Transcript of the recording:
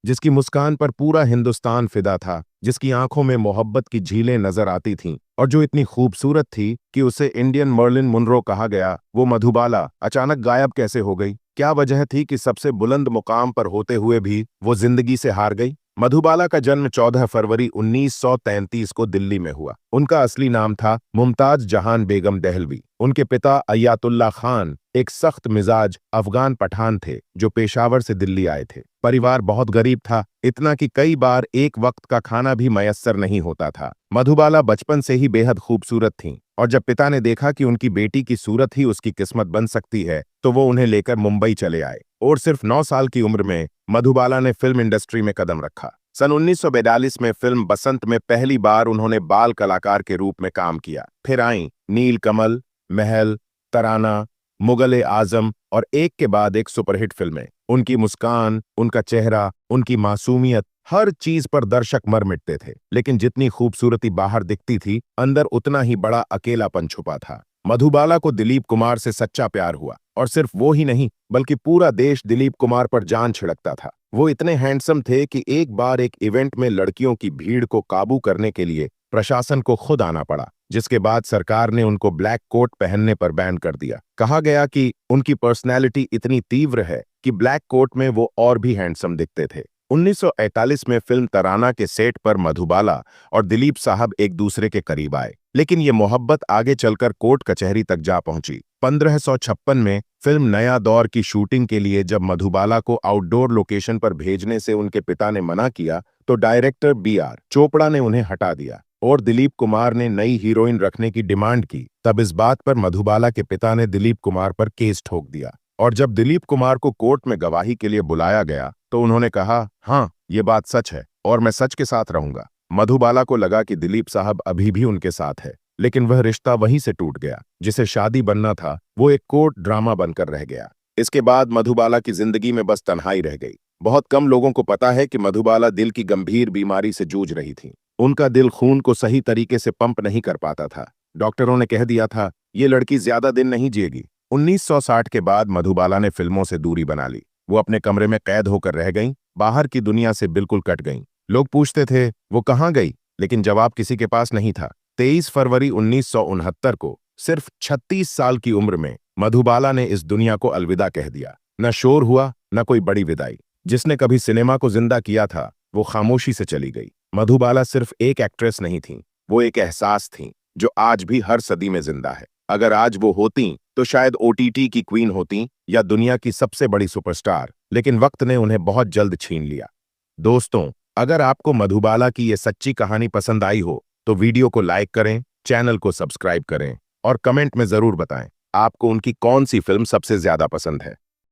जिसकी मुस्कान पर पूरा हिंदुस्तान फिदा था, जिसकी आंखों में मोहब्बत की झीलें नजर आती थीं और जो इतनी खूबसूरत थी कि उसे इंडियन मर्लिन मुनरो कहा गया। वो मधुबाला अचानक गायब कैसे हो गई? क्या वजह थी कि सबसे बुलंद मुकाम पर होते हुए भी वो जिंदगी से हार गई? मधुबाला का जन्म 14 फरवरी 1933 को दिल्ली में हुआ। उनका असली नाम था मुमताज जहान बेगम दहलवी। उनके पिता अयातुल्ला खान एक सख्त मिजाज अफगान पठान थे जो पेशावर से दिल्ली आए थे। परिवार बहुत गरीब था, इतना कि कई बार एक वक्त का खाना भी मयस्सर नहीं होता था। मधुबाला बचपन से ही बेहद खूबसूरत थीं और जब पिता ने देखा कि उनकी बेटी की सूरत ही उसकी किस्मत बन सकती है तो वो उन्हें लेकर मुंबई चले आए और सिर्फ 9 साल की उम्र में मधुबाला ने फिल्म इंडस्ट्री में कदम रखा। सन 1942 में फिल्म बसंत में पहली बार उन्होंने बाल कलाकार के रूप में काम किया। फिर आईं नील कमल, महल, तराना, मुगल आजम और एक के बाद एक सुपरहिट फिल्में। उनकी मुस्कान, उनका चेहरा, उनकी मासूमियत, हर चीज पर दर्शक मर मिटते थे। लेकिन जितनी खूबसूरती बाहर दिखती थी, अंदर उतना ही बड़ा अकेलापन छुपा था। मधुबाला को दिलीप कुमार से सच्चा प्यार हुआ और सिर्फ वो ही नहीं बल्कि पूरा देश दिलीप कुमार पर जान छिड़कता था। वो इतने हैंडसम थे कि एक बार एक इवेंट में लड़कियों की भीड़ को काबू करने के लिए प्रशासन को खुद आना पड़ा, जिसके बाद सरकार ने उनको ब्लैक कोट पहनने पर बैन कर दिया। कहा गया कि उनकी पर्सनैलिटी इतनी तीव्र है कि ब्लैक कोट में वो और भी हैंडसम दिखते थे। 1941 में फिल्म तराना के सेट पर मधुबाला और दिलीप साहब एक दूसरे के करीब आए, लेकिन ये मोहब्बत आगे चलकर कोर्ट कचहरी तक जा पहुंची। 1556 में फिल्म नया दौर की शूटिंग के लिए जब मधुबाला को आउटडोर लोकेशन पर भेजने से उनके पिता ने मना किया तो डायरेक्टर B.R. चोपड़ा ने उन्हें हटा दिया और दिलीप कुमार ने नई हीरोइन रखने की डिमांड की। तब इस बात पर मधुबाला के पिता ने दिलीप कुमार पर केस ठोक दिया और जब दिलीप कुमार को कोर्ट में गवाही के लिए बुलाया गया तो उन्होंने कहा, हाँ, ये बात सच है और मैं सच के साथ रहूंगा। मधुबाला को लगा कि दिलीप साहब अभी भी उनके साथ है, लेकिन वह रिश्ता वहीं से टूट गया। जिसे शादी बनना था वो एक कोर्ट ड्रामा बनकर रह गया। इसके बाद मधुबाला की जिंदगी में बस तन्हाई रह गई। बहुत कम लोगों को पता है कि मधुबाला दिल की गंभीर बीमारी से जूझ रही थी। उनका दिल खून को सही तरीके से पंप नहीं कर पाता था। डॉक्टरों ने कह दिया था ये लड़की ज्यादा दिन नहीं जिएगी। 1960 के बाद मधुबाला ने फिल्मों से दूरी बना ली। वो अपने कमरे में कैद होकर रह गईं, बाहर की दुनिया से बिल्कुल कट गईं। लोग पूछते थे वो कहाँ गई, लेकिन जवाब किसी के पास नहीं था। 23 फरवरी 1969 को सिर्फ 36 साल की उम्र में मधुबाला ने इस दुनिया को अलविदा कह दिया। न शोर हुआ, न कोई बड़ी विदाई। जिसने कभी सिनेमा को जिंदा किया था वो खामोशी से चली गई। मधुबाला सिर्फ एक एक्ट्रेस नहीं थी, वो एक एहसास थी जो आज भी हर सदी में जिंदा है। अगर आज वो होती तो शायद OTT की क्वीन होती या दुनिया की सबसे बड़ी सुपरस्टार, लेकिन वक्त ने उन्हें बहुत जल्द छीन लिया। दोस्तों, अगर आपको मधुबाला की ये सच्ची कहानी पसंद आई हो तो वीडियो को लाइक करें, चैनल को सब्सक्राइब करें और कमेंट में जरूर बताएं आपको उनकी कौन सी फिल्म सबसे ज्यादा पसंद है।